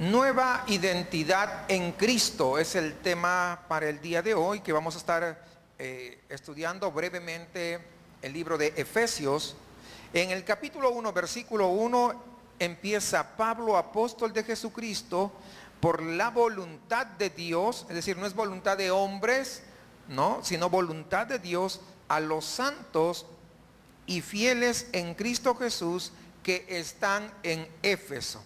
Nueva identidad en Cristo es el tema para el día de hoy, que vamos a estar estudiando brevemente el libro de Efesios. En el capítulo 1, versículo 1, empieza: Pablo, apóstol de Jesucristo, por la voluntad de Dios, es decir, no es voluntad de hombres, no, sino voluntad de Dios, a los santos y fieles en Cristo Jesús que están en Éfeso.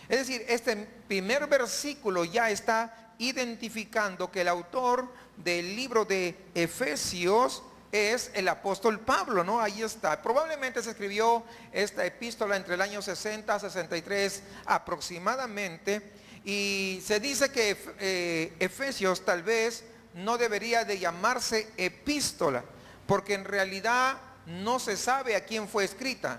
Es decir, este primer versículo ya está identificando que el autor del libro de Efesios es el apóstol Pablo, ¿no? Ahí está. Probablemente se escribió esta epístola entre el año 60 a 63 aproximadamente, y se dice que Efesios tal vez no debería de llamarse epístola, porque en realidad no se sabe a quién fue escrita.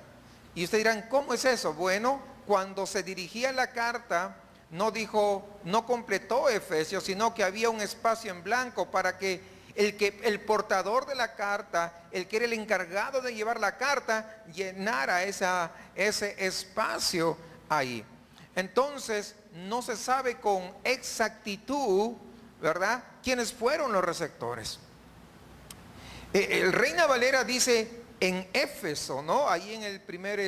Y ustedes dirán, ¿cómo es eso? Bueno, cuando se dirigía la carta, no completó Efesios, sino que había un espacio en blanco para que el portador de la carta, el que era el encargado de llevar la carta, llenara ese espacio ahí. Entonces, no se sabe con exactitud, ¿verdad?, quiénes fueron los receptores. El Reina Valera dice en Éfeso, ¿no? Ahí en el primer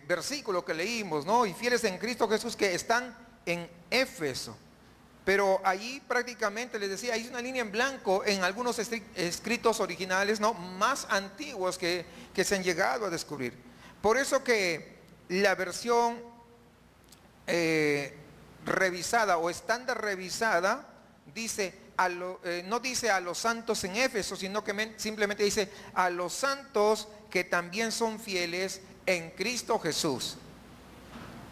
versículo que leímos, ¿no? Y fieles en Cristo Jesús que están en Éfeso. Pero allí prácticamente les decía, hay una línea en blanco en algunos escritos originales, ¿no?, más antiguos que se han llegado a descubrir. Por eso que la versión revisada o estándar revisada dice, no dice a los santos en Éfeso, sino que simplemente dice a los santos que también son fieles en Cristo Jesús.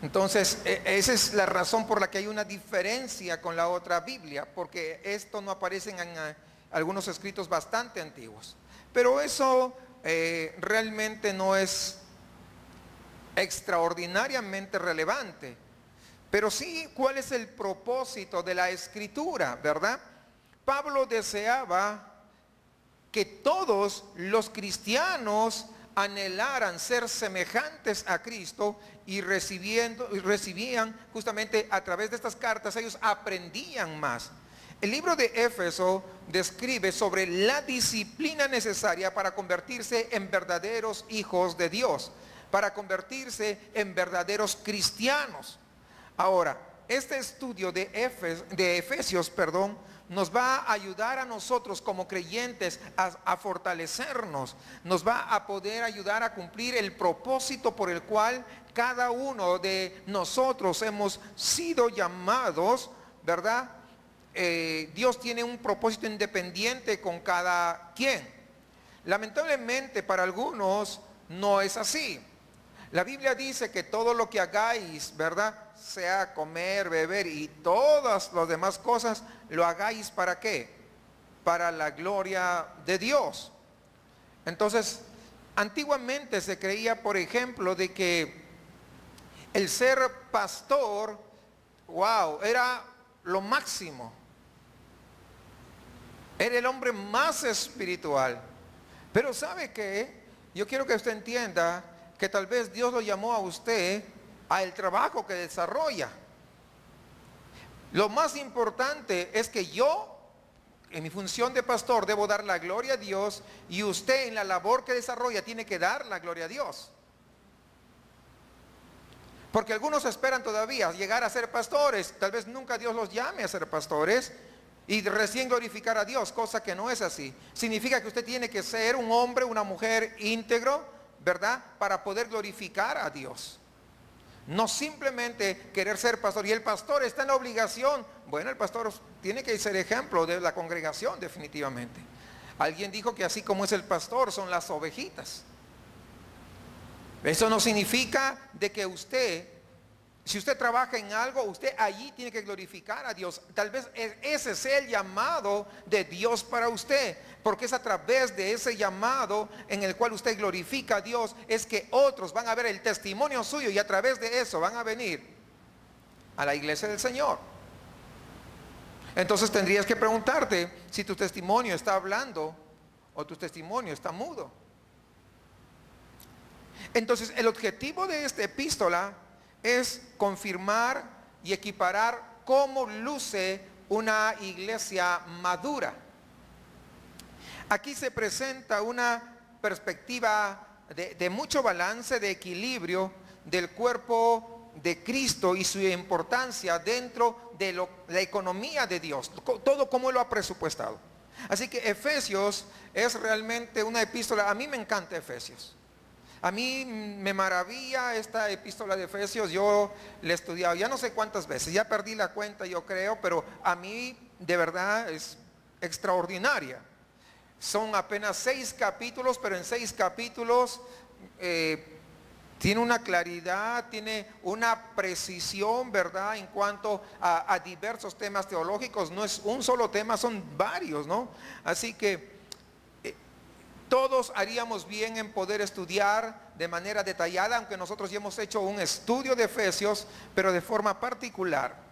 Entonces, esa es la razón por la que hay una diferencia con la otra Biblia, porque esto no aparece en algunos escritos bastante antiguos. Pero eso realmente no es extraordinariamente relevante. Pero sí, ¿cuál es el propósito de la escritura, verdad? Pablo deseaba que todos los cristianos anhelaran ser semejantes a Cristo y recibían justamente a través de estas cartas, ellos aprendían más. El libro de Éfeso describe sobre la disciplina necesaria para convertirse en verdaderos hijos de Dios, para convertirse en verdaderos cristianos. Ahora, este estudio de Efesios, nos va a ayudar a nosotros como creyentes a fortalecernos, nos va a poder ayudar a cumplir el propósito por el cual cada uno de nosotros hemos sido llamados, ¿verdad? Dios tiene un propósito independiente con cada quien. Lamentablemente para algunos no es así. La Biblia dice que todo lo que hagáis, ¿verdad?, sea comer, beber y todas las demás cosas, lo hagáis ¿para qué? Para la gloria de Dios. Entonces, antiguamente se creía, por ejemplo, de que el ser pastor, wow, era lo máximo. Era el hombre más espiritual. Pero ¿sabe qué? Yo quiero que usted entienda que tal vez Dios lo llamó a usted al trabajo que desarrolla. Lo más importante es que yo, en mi función de pastor, debo dar la gloria a Dios, y usted en la labor que desarrolla tiene que dar la gloria a Dios. Porque algunos esperan todavía llegar a ser pastores, tal vez nunca Dios los llame a ser pastores, y recién glorificar a Dios, cosa que no es así. Significa que usted tiene que ser un hombre, una mujer íntegro, ¿verdad?, para poder glorificar a Dios. No simplemente querer ser pastor. Y el pastor está en la obligación. Bueno, el pastor tiene que ser ejemplo de la congregación, definitivamente. Alguien dijo que así como es el pastor, son las ovejitas. Eso no significa de que usted, si usted trabaja en algo, usted allí tiene que glorificar a Dios. Tal vez ese sea el llamado de Dios para usted, porque es a través de ese llamado en el cual usted glorifica a Dios, es que otros van a ver el testimonio suyo, y a través de eso van a venir a la iglesia del Señor. Entonces tendrías que preguntarte si tu testimonio está hablando o tu testimonio está mudo. Entonces el objetivo de esta epístola es confirmar y equiparar cómo luce una iglesia madura. Aquí se presenta una perspectiva de mucho balance, de equilibrio del cuerpo de Cristo y su importancia dentro de la economía de Dios, todo como Él lo ha presupuestado. Así que Efesios es realmente una epístola. A mí me encanta Efesios. A mí me maravilla esta epístola de Efesios. Yo la he estudiado ya no sé cuántas veces, ya perdí la cuenta yo creo, pero a mí de verdad es extraordinaria. Son apenas 6 capítulos, pero en 6 capítulos tiene una claridad, tiene una precisión, ¿verdad? En cuanto a diversos temas teológicos. No es un solo tema, son varios, ¿no? Así que todos haríamos bien en poder estudiar de manera detallada, aunque nosotros ya hemos hecho un estudio de Efesios, pero de forma particular.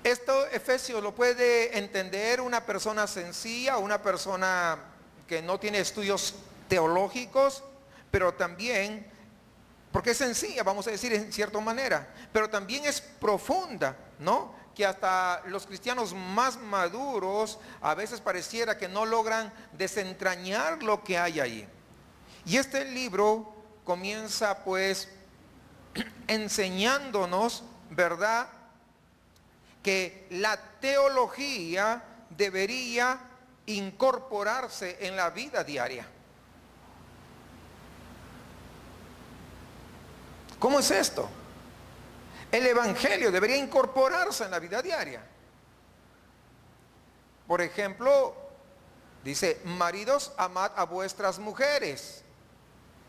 Esto Efesios lo puede entender una persona sencilla, una persona que no tiene estudios teológicos, pero también, porque es sencilla, vamos a decir en cierta manera, pero también es profunda, ¿no? Que hasta los cristianos más maduros a veces pareciera que no logran desentrañar lo que hay ahí. Y este libro comienza pues enseñándonos, ¿verdad?, que la teología debería incorporarse en la vida diaria. ¿Cómo es esto? El evangelio debería incorporarse en la vida diaria. Por ejemplo, dice: maridos, amad a vuestras mujeres,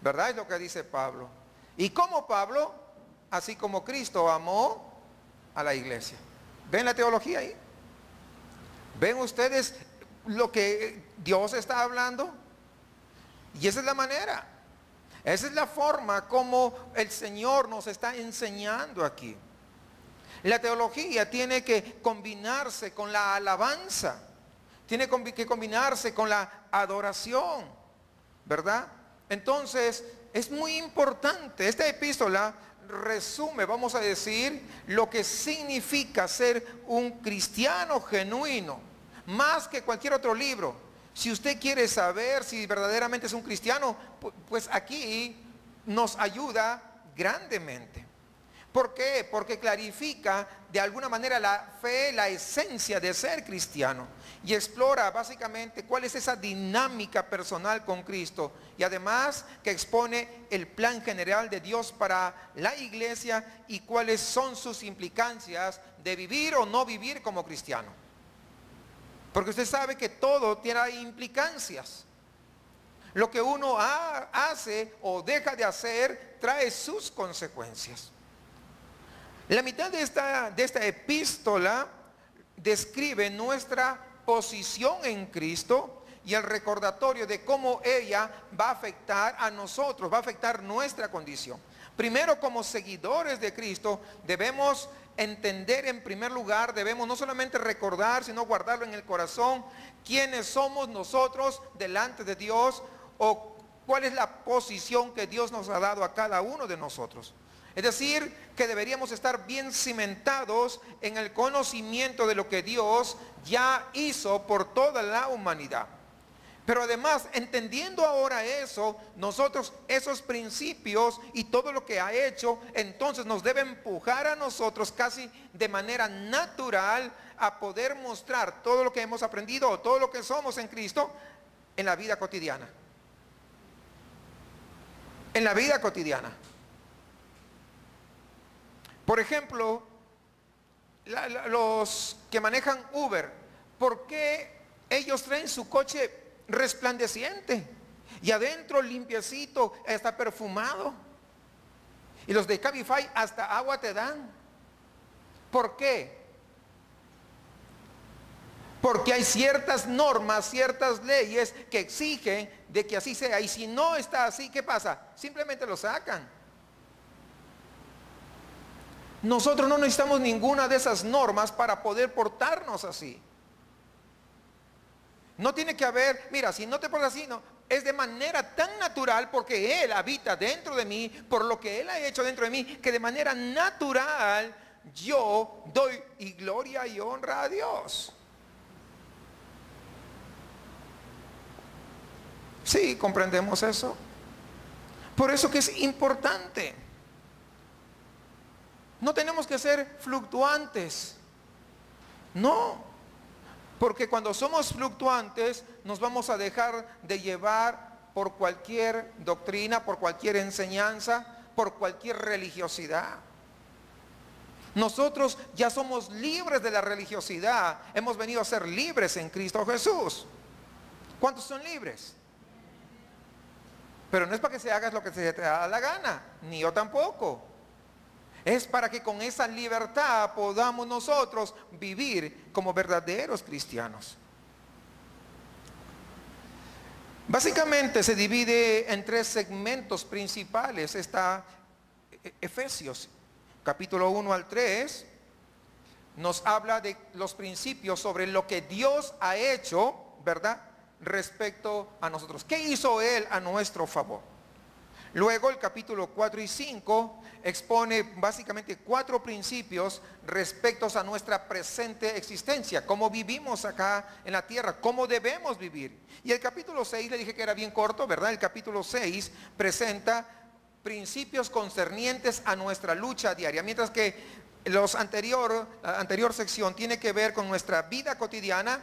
¿verdad? Es lo que dice Pablo. Y como Pablo, así como Cristo amó a la iglesia. ¿Ven la teología ahí? ¿Ven ustedes lo que Dios está hablando? Y esa es la manera. Esa es la forma como el Señor nos está enseñando aquí. La teología tiene que combinarse con la alabanza, tiene que combinarse con la adoración, ¿verdad? Entonces, es muy importante. Esta epístola resume, vamos a decir, lo que significa ser un cristiano genuino, más que cualquier otro libro. Si usted quiere saber si verdaderamente es un cristiano, pues aquí nos ayuda grandemente. ¿Por qué? Porque clarifica de alguna manera la fe, la esencia de ser cristiano, y explora básicamente cuál es esa dinámica personal con Cristo, y además que expone el plan general de Dios para la iglesia y cuáles son sus implicancias de vivir o no vivir como cristiano. Porque usted sabe que todo tiene implicancias. Lo que uno hace o deja de hacer trae sus consecuencias. La mitad de esta epístola describe nuestra posición en Cristo y el recordatorio de cómo ella va a afectar a nosotros, va a afectar nuestra condición. Primero, como seguidores de Cristo, debemos entender en primer lugar, debemos no solamente recordar, sino guardarlo en el corazón, quiénes somos nosotros delante de Dios, o cuál es la posición que Dios nos ha dado a cada uno de nosotros. Es decir, que deberíamos estar bien cimentados en el conocimiento de lo que Dios ya hizo por toda la humanidad. Pero además, entendiendo ahora eso, nosotros esos principios y todo lo que ha hecho, entonces nos debe empujar a nosotros casi de manera natural a poder mostrar todo lo que hemos aprendido, todo lo que somos en Cristo, en la vida cotidiana. En la vida cotidiana. Por ejemplo, los que manejan Uber, ¿por qué ellos traen su coche resplandeciente y adentro limpiecito, está perfumado? Y los de Cabify hasta agua te dan. ¿Por qué? Porque hay ciertas normas, ciertas leyes que exigen de que así sea. Y si no está así, ¿qué pasa? Simplemente lo sacan. Nosotros no necesitamos ninguna de esas normas para poder portarnos así. No tiene que haber, mira, si no te portas así, no, es de manera tan natural, porque Él habita dentro de mí, por lo que Él ha hecho dentro de mí, que de manera natural yo doy y gloria y honra a Dios. Sí, comprendemos eso. Por eso que es importante. No tenemos que ser fluctuantes. No. Porque cuando somos fluctuantes nos vamos a dejar de llevar por cualquier doctrina, por cualquier enseñanza, por cualquier religiosidad. Nosotros ya somos libres de la religiosidad. Hemos venido a ser libres en Cristo Jesús. ¿Cuántos son libres? Pero no es para que se hagas lo que se te da la gana, ni yo tampoco. Es para que con esa libertad podamos nosotros vivir como verdaderos cristianos. Básicamente se divide en 3 segmentos principales. Está Efesios, capítulo 1 al 3, nos habla de los principios sobre lo que Dios ha hecho, ¿verdad?, respecto a nosotros. ¿Qué hizo Él a nuestro favor? Luego el capítulo 4 y 5 expone básicamente 4 principios respecto a nuestra presente existencia, cómo vivimos acá en la tierra, cómo debemos vivir. Y el capítulo 6, le dije que era bien corto, ¿verdad? El capítulo 6 presenta principios concernientes a nuestra lucha diaria, mientras que la anterior sección tiene que ver con nuestra vida cotidiana,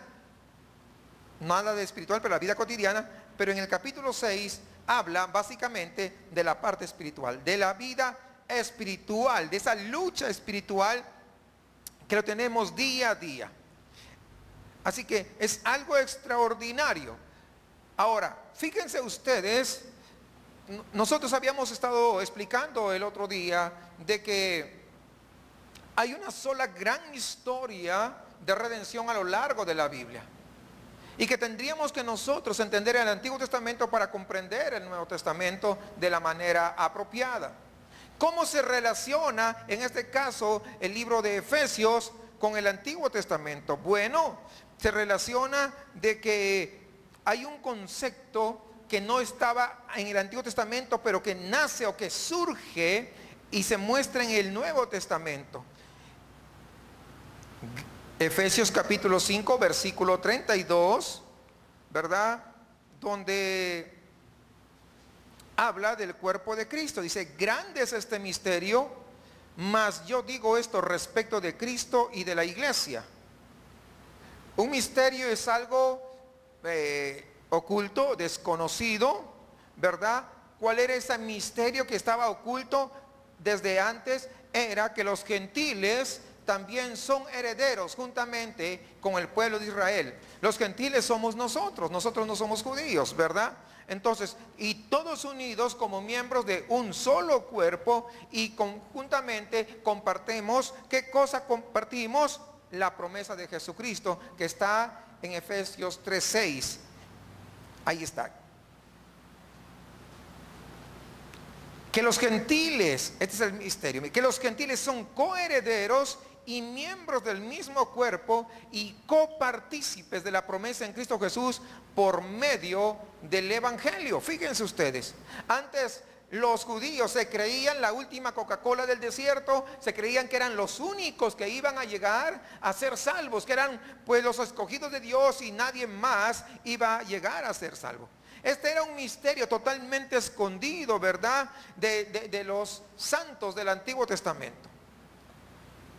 nada de espiritual, pero la vida cotidiana. Pero en el capítulo 6 habla básicamente de la parte espiritual, de la vida espiritual, de esa lucha espiritual que lo tenemos día a día. Así que es algo extraordinario. Ahora, fíjense ustedes, nosotros habíamos estado explicando el otro día de que hay una sola gran historia de redención a lo largo de la Biblia. Y que tendríamos que nosotros entender el Antiguo Testamento para comprender el Nuevo Testamento de la manera apropiada. ¿Cómo se relaciona en este caso el libro de Efesios con el Antiguo Testamento? Bueno, se relaciona de que hay un concepto que no estaba en el Antiguo Testamento, pero que nace o que surge y se muestra en el Nuevo Testamento. Efesios capítulo 5, versículo 32, ¿verdad? Donde habla del cuerpo de Cristo. Dice, grande es este misterio, mas yo digo esto respecto de Cristo y de la iglesia. Un misterio es algo oculto, desconocido, ¿verdad? ¿Cuál era ese misterio que estaba oculto desde antes? Era que los gentiles también son herederos juntamente con el pueblo de Israel. Los gentiles somos nosotros no somos judíos, ¿verdad? Entonces, y todos unidos como miembros de un solo cuerpo y conjuntamente compartimos, ¿qué cosa compartimos? La promesa de Jesucristo que está en Efesios 3:6. Ahí está. Que los gentiles, este es el misterio, que los gentiles son coherederos y miembros del mismo cuerpo y copartícipes de la promesa en Cristo Jesús por medio del Evangelio. Fíjense ustedes, antes los judíos se creían la última Coca-Cola del desierto, se creían que eran los únicos que iban a llegar a ser salvos, que eran pues los escogidos de Dios y nadie más iba a llegar a ser salvo. Este era un misterio totalmente escondido, ¿verdad? De los santos del Antiguo Testamento.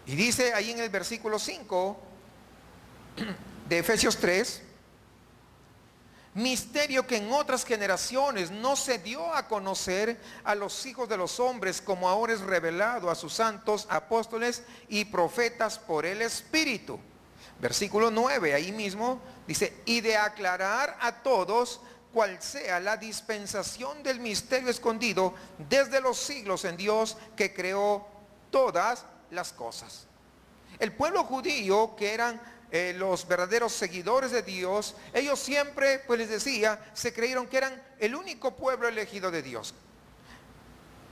Y dice ahí en el versículo 5 de Efesios 3, misterio que en otras generaciones no se dio a conocer a los hijos de los hombres, como ahora es revelado a sus santos apóstoles y profetas por el Espíritu. Versículo 9, ahí mismo dice, y de aclarar a todos cuál sea la dispensación del misterio escondido desde los siglos en Dios que creó todas las cosas. El pueblo judío, que eran los verdaderos seguidores de Dios, ellos siempre, pues les decía, se creyeron que eran el único pueblo elegido de Dios.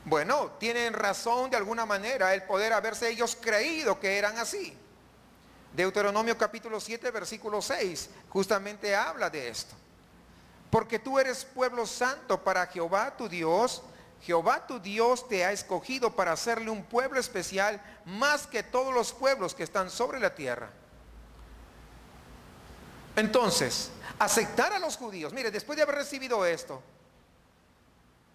Bueno, tienen razón de alguna manera el poder haberse ellos creído que eran así. Deuteronomio capítulo 7, versículo 6, justamente habla de esto. Porque tú eres pueblo santo para Jehová tu Dios. Jehová tu Dios te ha escogido para hacerle un pueblo especial más que todos los pueblos que están sobre la tierra. Entonces, aceptar a los judíos, mire, después de haber recibido esto,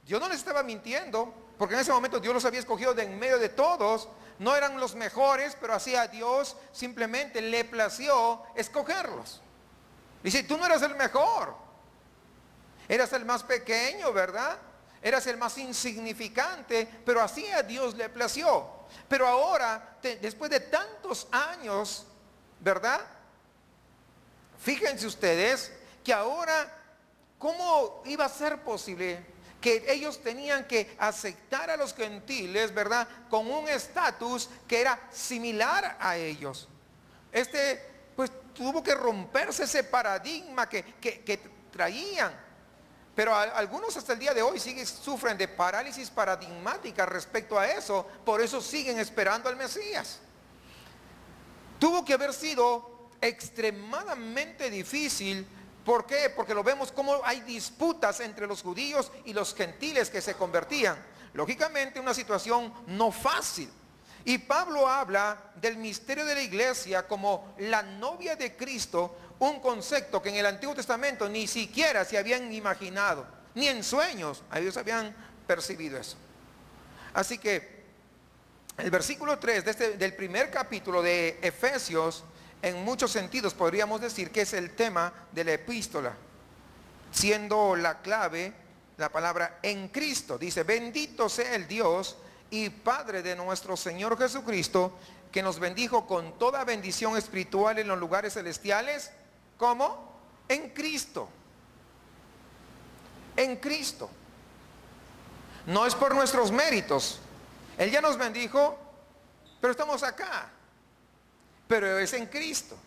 Dios no les estaba mintiendo, porque en ese momento Dios los había escogido de en medio de todos. No eran los mejores, pero así a Dios simplemente le plació escogerlos. Dice, tú no eras el mejor, eras el más pequeño, ¿verdad? Eras el más insignificante, pero así a Dios le plació. Pero ahora, después de tantos años, ¿verdad? Fíjense ustedes que ahora, ¿cómo iba a ser posible que ellos tenían que aceptar a los gentiles, ¿verdad? Con un estatus que era similar a ellos. Pues tuvo que romperse ese paradigma que traían. Pero algunos hasta el día de hoy sufren de parálisis paradigmática respecto a eso. Por eso siguen esperando al Mesías. Tuvo que haber sido extremadamente difícil. ¿Por qué? Porque lo vemos como hay disputas entre los judíos y los gentiles que se convertían. Lógicamente una situación no fácil. Y Pablo habla del misterio de la iglesia como la novia de Cristo, un concepto que en el Antiguo Testamento ni siquiera se habían imaginado, ni en sueños ellos habían percibido eso. Así que el versículo 3 del primer capítulo de Efesios, en muchos sentidos podríamos decir que es el tema de la epístola, siendo la clave la palabra en Cristo. Dice, bendito sea el Dios y Padre de nuestro Señor Jesucristo, que nos bendijo con toda bendición espiritual en los lugares celestiales. ¿Cómo? En Cristo. En Cristo. No es por nuestros méritos. Él ya nos bendijo, pero estamos acá. Pero es en Cristo.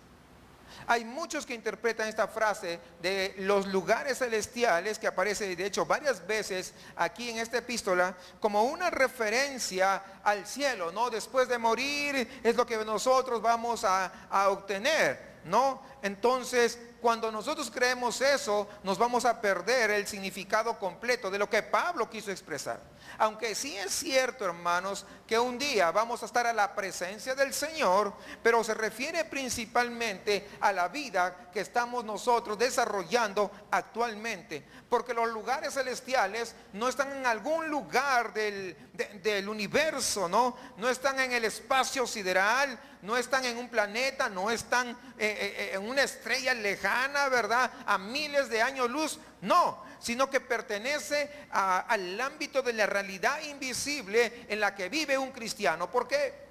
Hay muchos que interpretan esta frase de los lugares celestiales, que aparece de hecho varias veces aquí en esta epístola, como una referencia al cielo, ¿no? Después de morir es lo que nosotros vamos a obtener, ¿no? Entonces, cuando nosotros creemos eso, nos vamos a perder el significado completo de lo que Pablo quiso expresar. Aunque sí es cierto, hermanos, que un día vamos a estar a la presencia del Señor, pero se refiere principalmente a la vida que estamos nosotros desarrollando actualmente. Porque los lugares celestiales no están en algún lugar del universo, ¿no? No están en el espacio sideral, no están en un planeta, no están en una estrella lejana, ¿verdad? A miles de años luz, no, sino que pertenece al ámbito de la realidad invisible en la que vive un cristiano. ¿Por qué?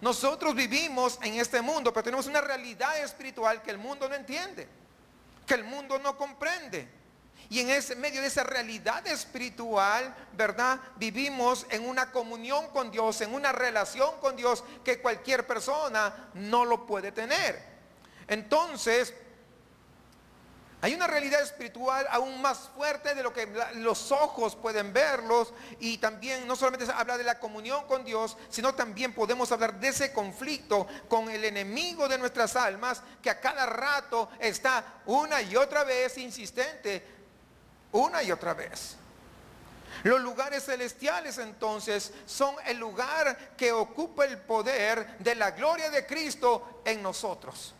Nosotros vivimos en este mundo, pero tenemos una realidad espiritual que el mundo no entiende, que el mundo no comprende. Y en medio de esa realidad espiritual, ¿verdad? Vivimos en una comunión con Dios, en una relación con Dios que cualquier persona no lo puede tener. Entonces, hay una realidad espiritual aún más fuerte de lo que los ojos pueden verlos. Y también no solamente se habla de la comunión con Dios, sino también podemos hablar de ese conflicto con el enemigo de nuestras almas, que a cada rato está una y otra vez insistente, una y otra vez. Los lugares celestiales entonces son el lugar que ocupa el poder de la gloria de Cristo en nosotros.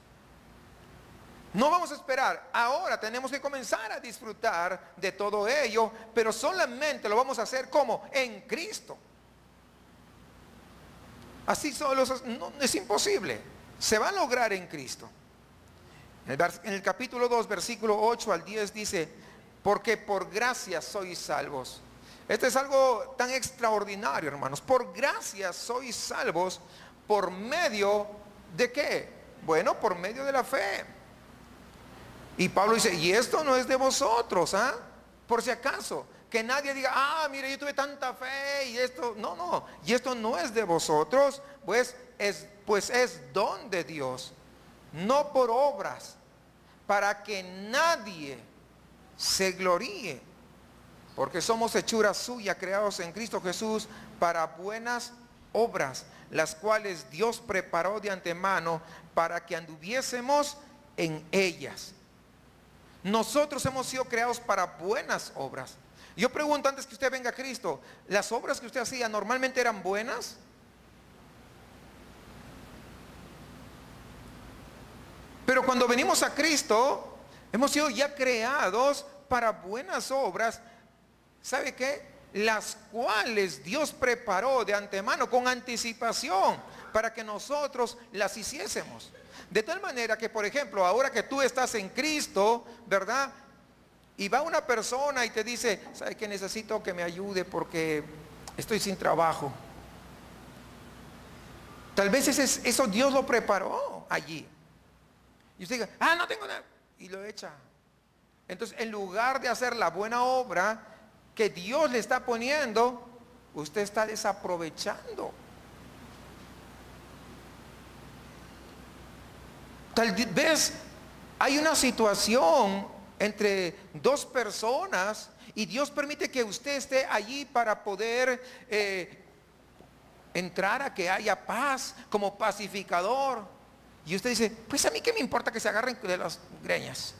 No vamos a esperar, ahora tenemos que comenzar a disfrutar de todo ello, pero solamente lo vamos a hacer como en Cristo. Así solo no, es imposible, se va a lograr en Cristo. En el capítulo 2, versículo 8 al 10 dice, porque por gracia sois salvos. Esto es algo tan extraordinario, hermanos. Por gracia sois salvos, ¿por medio de qué? Bueno, por medio de la fe. Y Pablo dice, y esto no es de vosotros, ¿ah? Por si acaso, que nadie diga, mire, yo tuve tanta fe y esto, no, y esto no es de vosotros, pues es don de Dios, no por obras, para que nadie se gloríe, porque somos hechura suya, creados en Cristo Jesús para buenas obras, las cuales Dios preparó de antemano para que anduviésemos en ellas. Nosotros hemos sido creados para buenas obras. Yo pregunto, antes que usted venga a Cristo, ¿las obras que usted hacía normalmente eran buenas? Pero cuando venimos a Cristo, hemos sido ya creados para buenas obras. ¿Sabe qué? Las cuales Dios preparó de antemano, con anticipación, para que nosotros las hiciésemos. De tal manera que, por ejemplo, ahora que tú estás en Cristo, ¿verdad? Y va una persona y te dice, ¿sabe qué? Necesito que me ayude porque estoy sin trabajo. Tal vez eso Dios lo preparó allí. Y usted diga, no tengo nada. Y lo echa. Entonces, en lugar de hacer la buena obra que Dios le está poniendo, usted está desaprovechando. Tal vez hay una situación entre dos personas y Dios permite que usted esté allí para poder entrar a que haya paz como pacificador. Y usted dice, pues a mí qué me importa que se agarren de las greñas.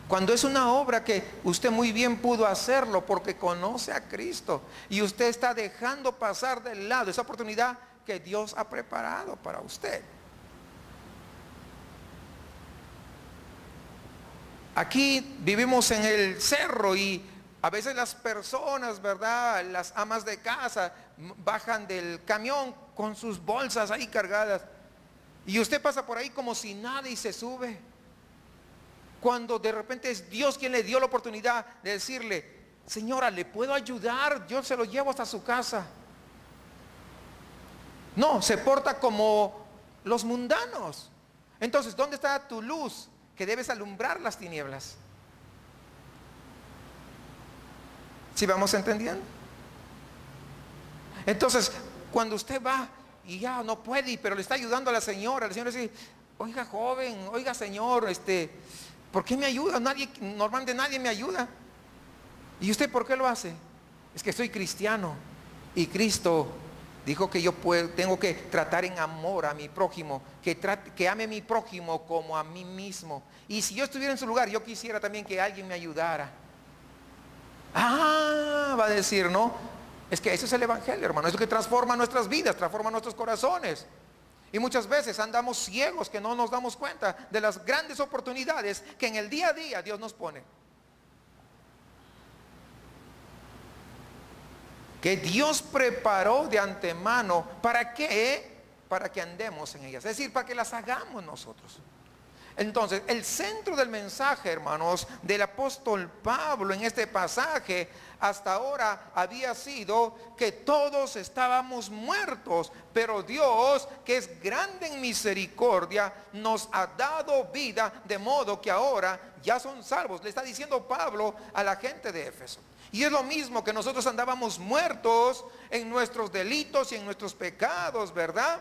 Cuando es una obra que usted muy bien pudo hacerlo porque conoce a Cristo y usted está dejando pasar del lado esa oportunidad que Dios ha preparado para usted. Aquí vivimos en el cerro y a veces las personas, ¿verdad? Las amas de casa bajan del camión con sus bolsas ahí cargadas. Y usted pasa por ahí como si nada y se sube. Cuando de repente es Dios quien le dio la oportunidad de decirle, señora, ¿le puedo ayudar? Yo se lo llevo hasta su casa. No, se porta como los mundanos. Entonces, ¿dónde está tu luz que debes alumbrar las tinieblas? ¿Sí vamos entendiendo? Entonces, cuando usted va y ya no puede, pero le está ayudando a la señora dice, oiga joven, oiga señor, ¿por qué me ayuda? Normalmente nadie me ayuda. ¿Y usted por qué lo hace? Es que soy cristiano y Cristo dijo que yo tengo que tratar en amor a mi prójimo, que ame a mi prójimo como a mí mismo. Y si yo estuviera en su lugar, yo quisiera también que alguien me ayudara. Va a decir, ¿no? Es que eso es el evangelio, hermano. Es lo que transforma nuestras vidas, transforma nuestros corazones. Y muchas veces andamos ciegos que no nos damos cuenta de las grandes oportunidades que en el día a día Dios nos pone. Que Dios preparó de antemano. ¿Para qué? Para que andemos en ellas. Es decir, para que las hagamos nosotros. Entonces, el centro del mensaje, hermanos, del apóstol Pablo en este pasaje, hasta ahora había sido que todos estábamos muertos, pero Dios, que es grande en misericordia, nos ha dado vida, de modo que ahora ya son salvos. Le está diciendo Pablo a la gente de Éfeso. Y es lo mismo que nosotros andábamos muertos en nuestros delitos y en nuestros pecados, ¿verdad?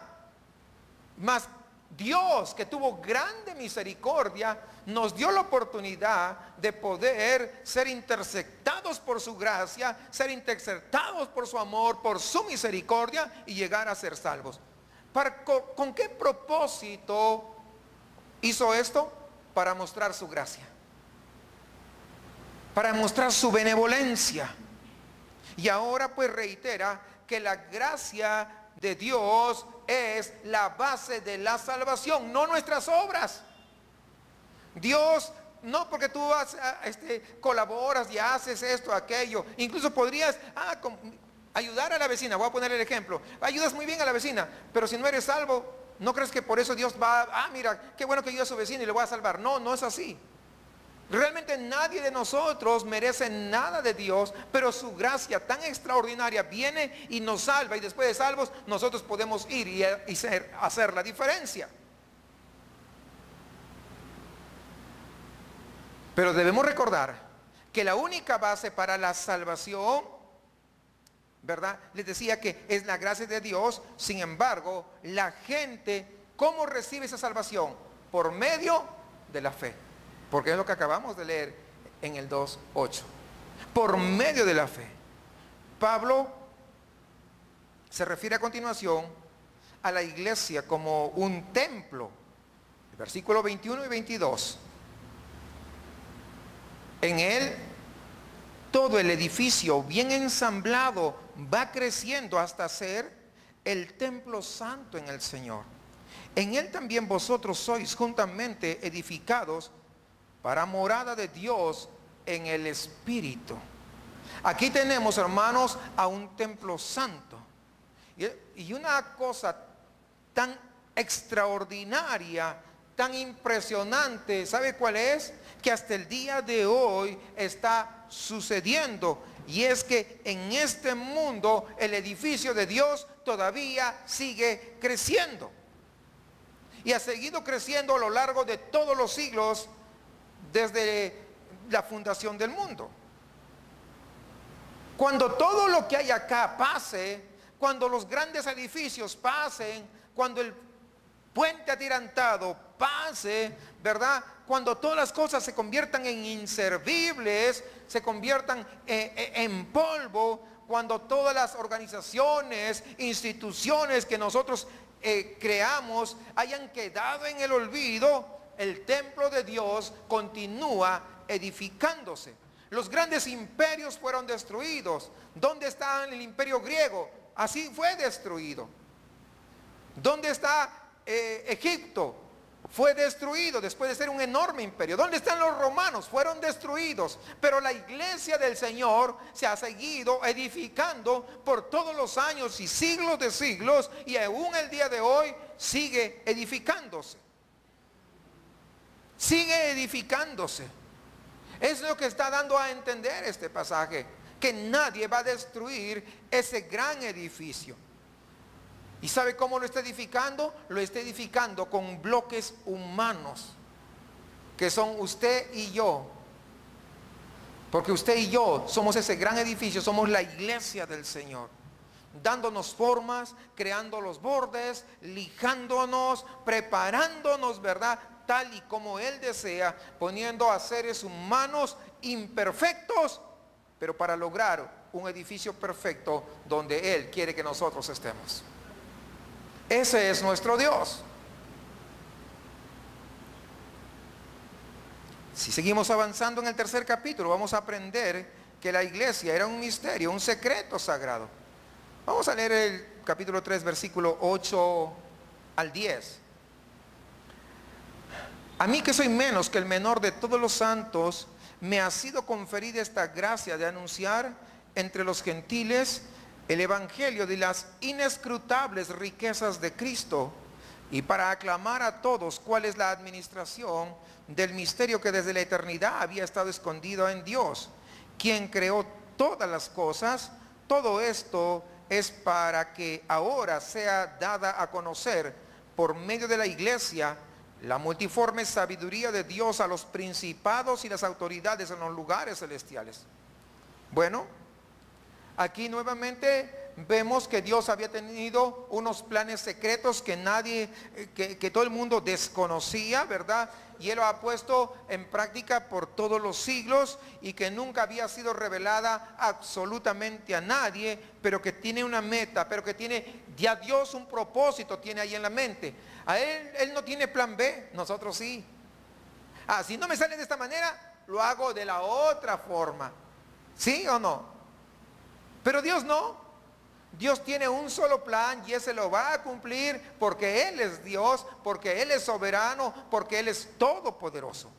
Mas Dios, que tuvo grande misericordia, nos dio la oportunidad de poder ser interceptados por su gracia, ser interceptados por su amor, por su misericordia y llegar a ser salvos. ¿Con qué propósito hizo esto? Para mostrar su gracia, para mostrar su benevolencia. Y ahora pues reitera que la gracia de Dios es la base de la salvación, no nuestras obras. Dios, no porque tú colaboras y haces esto, aquello, incluso podrías ayudar a la vecina. Voy a poner el ejemplo. Ayudas muy bien a la vecina, pero si no eres salvo, ¿no crees que por eso Dios va, mira, qué bueno que ayuda a su vecino y le voy a salvar? No, no es así. Realmente nadie de nosotros merece nada de Dios, pero su gracia tan extraordinaria viene y nos salva, y después de salvos nosotros podemos ir y hacer la diferencia. Pero debemos recordar que la única base para la salvación, ¿verdad? Les decía que es la gracia de Dios. Sin embargo, la gente, ¿cómo recibe esa salvación? Por medio de la fe. Porque es lo que acabamos de leer en el 2:8. Por medio de la fe. Pablo se refiere a continuación a la iglesia como un templo. Versículos 21 y 22. En él todo el edificio bien ensamblado va creciendo hasta ser el templo santo en el Señor. En él también vosotros sois juntamente edificados para morada de Dios en el Espíritu. Aquí tenemos, hermanos, a un templo santo. Y una cosa tan extraordinaria, tan impresionante, ¿sabe cuál es? Que hasta el día de hoy está sucediendo. Y es que en este mundo el edificio de Dios todavía sigue creciendo. Y ha seguido creciendo a lo largo de todos los siglos desde la fundación del mundo. Cuando todo lo que hay acá pase, cuando los grandes edificios pasen, cuando el puente atirantado pase, ¿verdad? Cuando todas las cosas se conviertan en inservibles, se conviertan en polvo, cuando todas las organizaciones, instituciones que nosotros creamos hayan quedado en el olvido, el templo de Dios continúa edificándose. Los grandes imperios fueron destruidos. ¿Dónde está el imperio griego? Así fue destruido. ¿Dónde está Egipto? Fue destruido después de ser un enorme imperio. ¿Dónde están los romanos? Fueron destruidos. Pero la iglesia del Señor se ha seguido edificando por todos los años y siglos de siglos, y aún el día de hoy sigue edificándose. Sigue edificándose. Es lo que está dando a entender este pasaje, que nadie va a destruir ese gran edificio. ¿Y sabe cómo lo está edificando? Lo está edificando con bloques humanos, que son usted y yo. Porque usted y yo somos ese gran edificio, somos la iglesia del Señor. Dándonos formas, creando los bordes, lijándonos, preparándonos, ¿verdad? Tal y como Él desea, poniendo a seres humanos imperfectos, pero para lograr un edificio perfecto donde Él quiere que nosotros estemos. Ese es nuestro Dios. Si seguimos avanzando en el tercer capítulo, vamos a aprender que la iglesia era un misterio, un secreto sagrado. Vamos a leer el capítulo 3, versículo 8 al 10. A mí, que soy menos que el menor de todos los santos, me ha sido conferida esta gracia de anunciar entre los gentiles el evangelio de las inescrutables riquezas de Cristo, y para aclamar a todos cuál es la administración del misterio que desde la eternidad había estado escondido en Dios, quien creó todas las cosas. Todo esto es para que ahora sea dada a conocer por medio de la iglesia la multiforme sabiduría de Dios a los principados y las autoridades en los lugares celestiales. Bueno, aquí nuevamente vemos que Dios había tenido unos planes secretos que nadie, que todo el mundo desconocía, ¿verdad? Y Él lo ha puesto en práctica por todos los siglos, y que nunca había sido revelada absolutamente a nadie, pero que tiene una meta, pero que tiene ya Dios un propósito, tiene ahí en la mente. A Él no tiene plan B, nosotros sí. Si no me sale de esta manera, lo hago de la otra forma. ¿Sí o no? Pero Dios no. Dios tiene un solo plan, y ese lo va a cumplir porque Él es Dios, porque Él es soberano, porque Él es todopoderoso.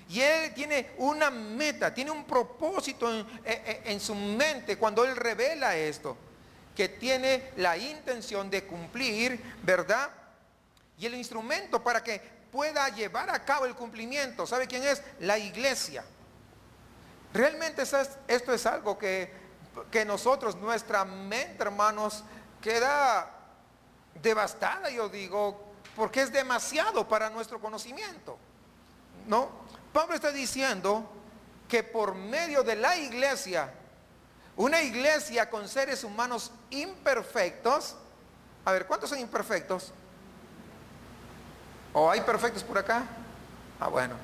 Y Él tiene una meta, tiene un propósito en su mente cuando Él revela esto, que tiene la intención de cumplir, ¿verdad? Y el instrumento para que pueda llevar a cabo el cumplimiento, ¿sabe quién es? La iglesia. Realmente esto es algo que nosotros, nuestra mente, hermanos, queda devastada, yo digo, porque es demasiado para nuestro conocimiento, ¿no? Pablo está diciendo que por medio de la iglesia, una iglesia con seres humanos imperfectos. A ver, ¿cuántos son imperfectos? ¿O hay perfectos por acá? Bueno,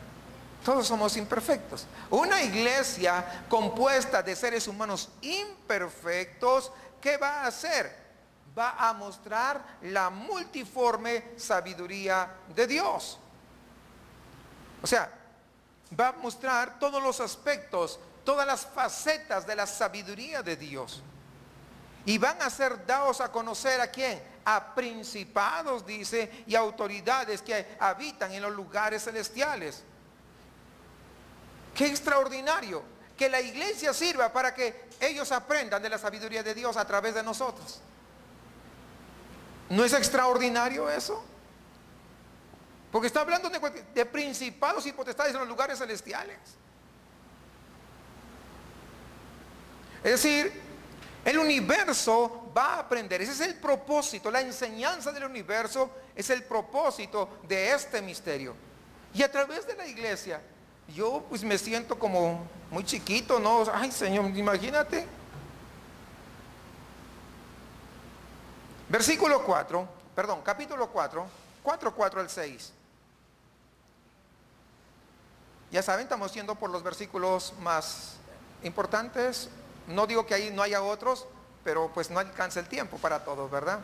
todos somos imperfectos. Una iglesia compuesta de seres humanos imperfectos, ¿qué va a hacer? Va a mostrar la multiforme sabiduría de Dios. O sea, va a mostrar todos los aspectos todas las facetas de la sabiduría de Dios. Y van a ser dados a conocer, ¿a quién? A principados, dice, y autoridades que habitan en los lugares celestiales. Qué extraordinario que la iglesia sirva para que ellos aprendan de la sabiduría de Dios a través de nosotros. ¿No es extraordinario eso? Porque está hablando de principados y potestades en los lugares celestiales. Es decir, el universo va a aprender. Ese es el propósito. La enseñanza del universo es el propósito de este misterio. Y a través de la iglesia, yo pues me siento como muy chiquito, ¿no? Ay, Señor, imagínate. Versículo 4, perdón, capítulo 4, 4 al 6. Ya saben, estamos yendo por los versículos más importantes. No digo que ahí no haya otros, pero pues no alcanza el tiempo para todos, ¿verdad?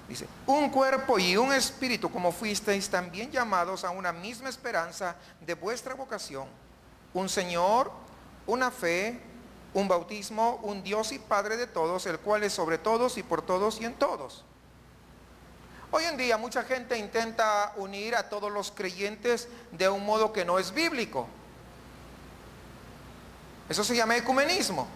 Dice, un cuerpo y un espíritu, como fuisteis también llamados a una misma esperanza de vuestra vocación. Un Señor, una fe, un bautismo, un Dios y Padre de todos, el cual es sobre todos y por todos y en todos. Hoy en día mucha gente intenta unir a todos los creyentes de un modo que no es bíblico. Eso se llama ecumenismo.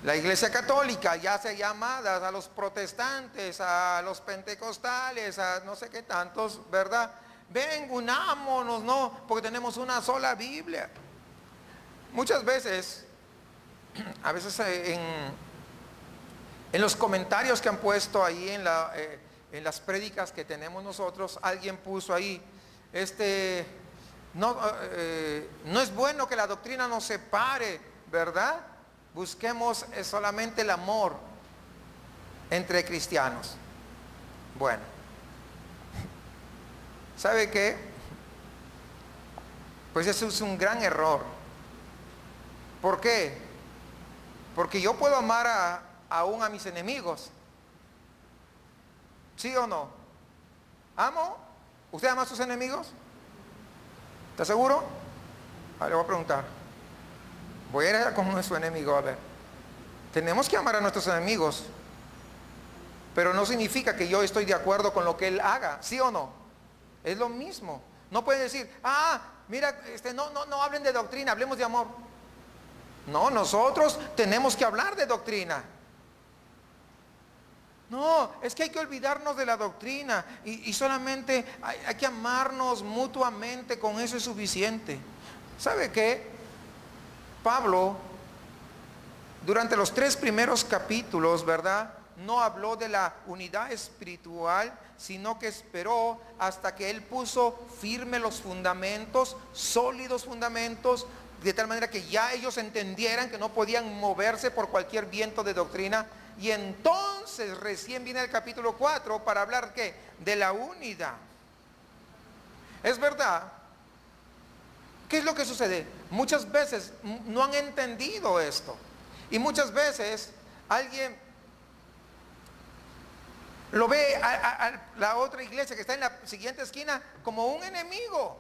La iglesia católica ya se llama a los protestantes, a los pentecostales, a no sé qué tantos, ¿verdad? Ven, unámonos, ¿no? Porque tenemos una sola Biblia. Muchas veces, a veces en los comentarios que han puesto ahí en las prédicas que tenemos nosotros, alguien puso ahí, no es bueno que la doctrina nos separe, ¿verdad? Busquemos solamente el amor entre cristianos. Bueno, ¿sabe qué? Pues eso es un gran error. ¿Por qué? Porque yo puedo amar aún a mis enemigos. ¿Sí o no? ¿Amo? ¿Usted ama a sus enemigos? ¿Está seguro? Le voy a preguntar. Voy a ir con nuestro enemigo, a ver. Tenemos que amar a nuestros enemigos, pero no significa que yo estoy de acuerdo con lo que él haga, ¿sí o no? Es lo mismo. No pueden decir, mira, no hablen de doctrina, hablemos de amor. No, nosotros tenemos que hablar de doctrina. No, es que hay que olvidarnos de la doctrina y solamente hay que amarnos mutuamente, con eso es suficiente. ¿Sabe qué? Pablo, durante los 3 primeros capítulos, ¿verdad? No habló de la unidad espiritual, sino que esperó hasta que él puso firme los fundamentos, sólidos fundamentos, de tal manera que ya ellos entendieran que no podían moverse por cualquier viento de doctrina. Y entonces recién viene el capítulo 4 para hablar ¿qué? De la unidad. Es verdad. ¿Qué es lo que sucede? Muchas veces no han entendido esto. Y muchas veces alguien lo ve a la otra iglesia que está en la siguiente esquina como un enemigo.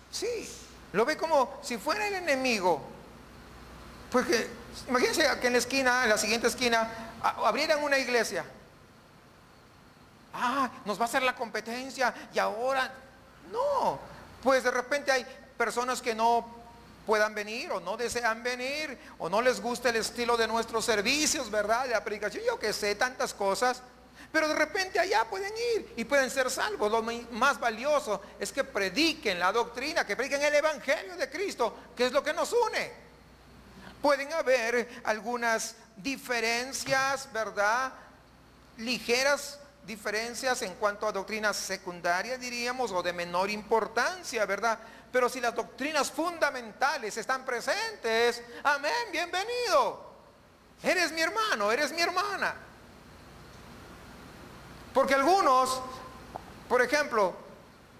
Sí, lo ve como si fuera el enemigo. Porque imagínense que en la esquina, en la siguiente esquina, abrieran una iglesia. Nos va a hacer la competencia y ahora no. Pues de repente hay personas que no puedan venir o no desean venir o no les gusta el estilo de nuestros servicios, ¿verdad? De la predicación, yo que sé, tantas cosas. Pero de repente allá pueden ir y pueden ser salvos. Lo más valioso es que prediquen la doctrina, que prediquen el evangelio de Cristo, que es lo que nos une. Pueden haber algunas diferencias, ¿verdad? Ligeras diferencias en cuanto a doctrinas secundarias, diríamos, o de menor importancia, ¿verdad? Pero si las doctrinas fundamentales están presentes, amén, bienvenido. Eres mi hermano, eres mi hermana. Porque algunos, por ejemplo,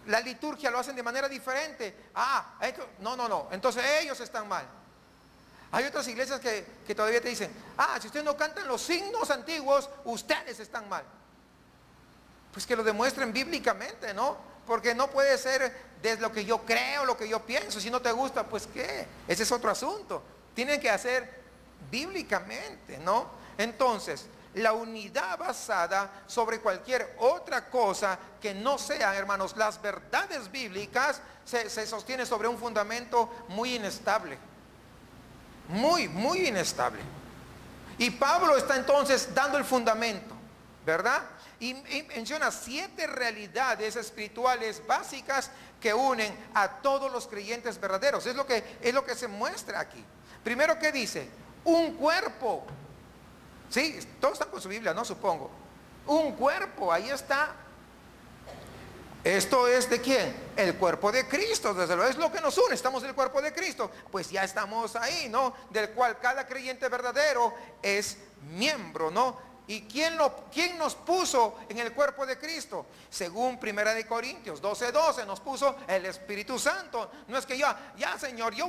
la liturgia lo hacen de manera diferente. No, entonces ellos están mal. Hay otras iglesias que todavía te dicen, si ustedes no cantan los signos antiguos, ustedes están mal. Pues que lo demuestren bíblicamente, ¿no? Porque no puede ser de lo que yo creo, lo que yo pienso. Si no te gusta, pues qué, ese es otro asunto. Tienen que hacer bíblicamente, ¿no? Entonces, la unidad basada sobre cualquier otra cosa que no sean, hermanos, las verdades bíblicas, se sostiene sobre un fundamento muy inestable. Muy inestable. Y Pablo está entonces dando el fundamento, ¿verdad? Y menciona 7 realidades espirituales básicas que unen a todos los creyentes verdaderos. Es lo que se muestra aquí. Primero, ¿qué dice? Un cuerpo. Sí, todos están con su Biblia, ¿no? Supongo. Un cuerpo, ahí está. ¿Esto es de quién? El cuerpo de Cristo, desde luego es lo que nos une, estamos en el cuerpo de Cristo. Pues ya estamos ahí, ¿no? Del cual cada creyente verdadero es miembro, ¿no? ¿Y quién nos puso en el cuerpo de Cristo? Según 1 Corintios 12:12 nos puso el Espíritu Santo. No es que ya Señor, yo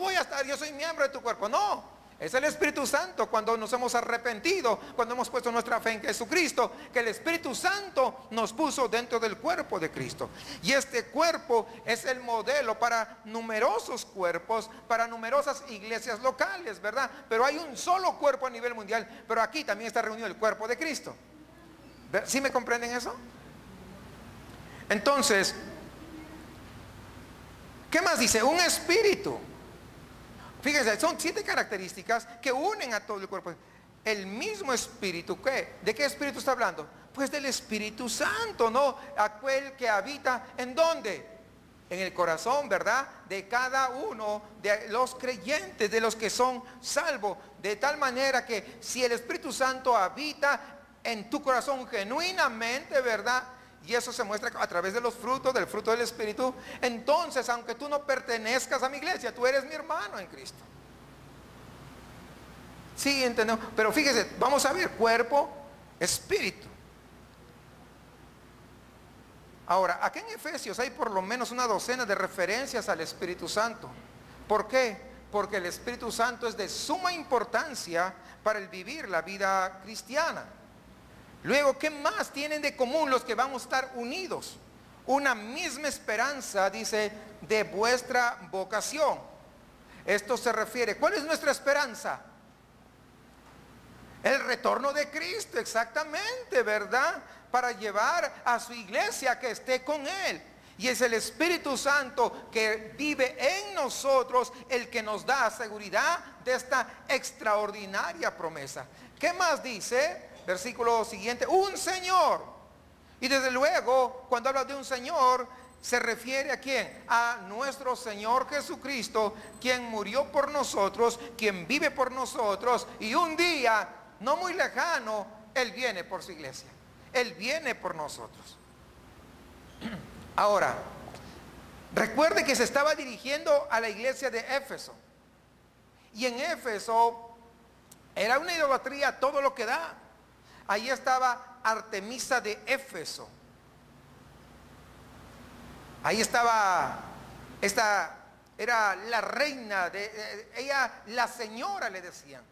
soy miembro de tu cuerpo. No, es el Espíritu Santo cuando nos hemos arrepentido, cuando hemos puesto nuestra fe en Jesucristo, que el Espíritu Santo nos puso dentro del cuerpo de Cristo. Y este cuerpo es el modelo para numerosos cuerpos, para numerosas iglesias locales, ¿verdad? Pero hay un solo cuerpo a nivel mundial, pero aquí también está reunido el cuerpo de Cristo. ¿Sí me comprenden eso? Entonces, ¿qué más dice? Un espíritu. Fíjense, son 7 características que unen a todo el cuerpo. El mismo espíritu, ¿qué? ¿De qué espíritu está hablando? Pues del Espíritu Santo, ¿no? Aquel que habita, ¿en dónde? En el corazón, ¿verdad? De cada uno de los creyentes, de los que son salvos. De tal manera que si el Espíritu Santo habita en tu corazón genuinamente, ¿verdad? Y eso se muestra a través de los frutos, del fruto del Espíritu. Entonces, aunque tú no pertenezcas a mi iglesia, tú eres mi hermano en Cristo. Sí, entendemos. Pero fíjese, vamos a ver, cuerpo, espíritu. Ahora, aquí en Efesios hay por lo menos una docena de referencias al Espíritu Santo. ¿Por qué? Porque el Espíritu Santo es de suma importancia para el vivir la vida cristiana. Luego, ¿qué más tienen de común los que vamos a estar unidos? Una misma esperanza, dice, de vuestra vocación. Esto se refiere, ¿cuál es nuestra esperanza? El retorno de Cristo, exactamente, ¿verdad? Para llevar a su iglesia que esté con Él. Y es el Espíritu Santo que vive en nosotros el que nos da seguridad de esta extraordinaria promesa. ¿Qué más dice? Versículo siguiente, un Señor. Y desde luego, cuando habla de un Señor, se refiere a quién? A nuestro Señor Jesucristo, quien murió por nosotros, quien vive por nosotros, y un día, no muy lejano, Él viene por su iglesia. Él viene por nosotros. Ahora, recuerde que se estaba dirigiendo a la iglesia de Éfeso. Y en Éfeso era una idolatría todo lo que da. Ahí estaba Artemisa de Éfeso. Ahí estaba, esta era la reina, ella la señora le decían.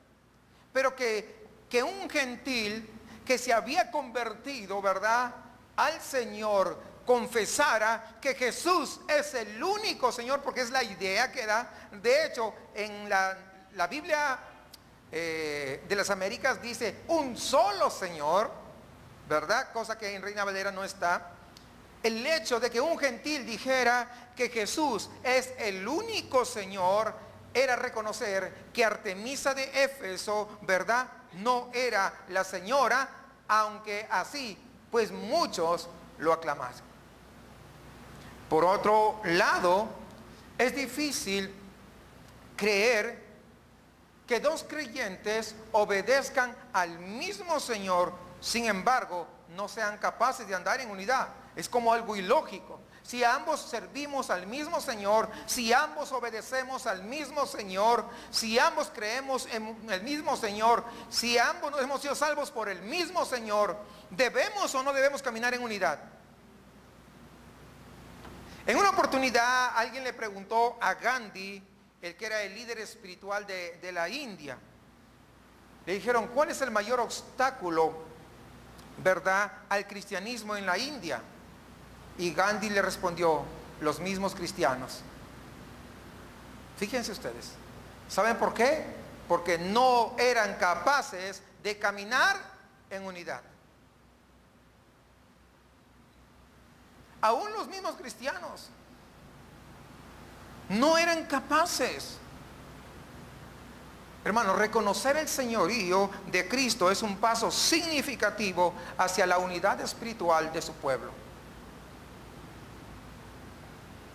Pero que un gentil que se había convertido, ¿verdad?, al Señor, confesara que Jesús es el único Señor, porque es la idea que da. De hecho, en la Biblia de las Américas dice un solo Señor, ¿verdad? Cosa que en Reina Valera no está. El hecho de que un gentil dijera que Jesús es el único Señor era reconocer que Artemisa de Éfeso, ¿verdad?, no era la señora, aunque así pues muchos lo aclamasen. Por otro lado, es difícil creer que dos creyentes obedezcan al mismo Señor, sin embargo, no sean capaces de andar en unidad. Es como algo ilógico. Si ambos servimos al mismo Señor, si ambos obedecemos al mismo Señor, si ambos creemos en el mismo Señor, si ambos nos hemos sido salvos por el mismo Señor, ¿debemos o no debemos caminar en unidad? En una oportunidad alguien le preguntó a Gandhi, el que era el líder espiritual de la India. Le dijeron, ¿cuál es el mayor obstáculo, verdad, al cristianismo en la India? Y Gandhi le respondió, los mismos cristianos. Fíjense ustedes. ¿Saben por qué? Porque no eran capaces de caminar en unidad. Aún los mismos cristianos no eran capaces. Hermano, reconocer el señorío de Cristo es un paso significativo hacia la unidad espiritual de su pueblo.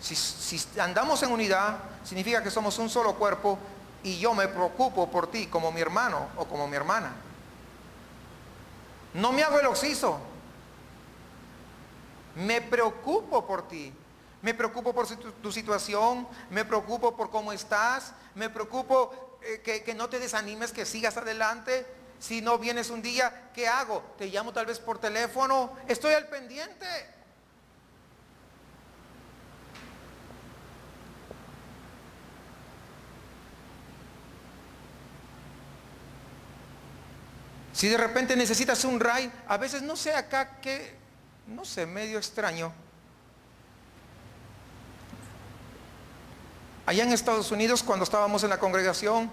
Si andamos en unidad, significa que somos un solo cuerpo y yo me preocupo por ti como mi hermano o como mi hermana. No me hago el oxiso. Me preocupo por ti. Me preocupo por tu situación. Me preocupo por cómo estás. Me preocupo que no te desanimes, que sigas adelante. Si no vienes un día, ¿qué hago? Te llamo tal vez por teléfono. Estoy al pendiente. Si de repente necesitas un ride, a veces no sé acá que, no sé, medio extraño. Allá en Estados Unidos, cuando estábamos en la congregación,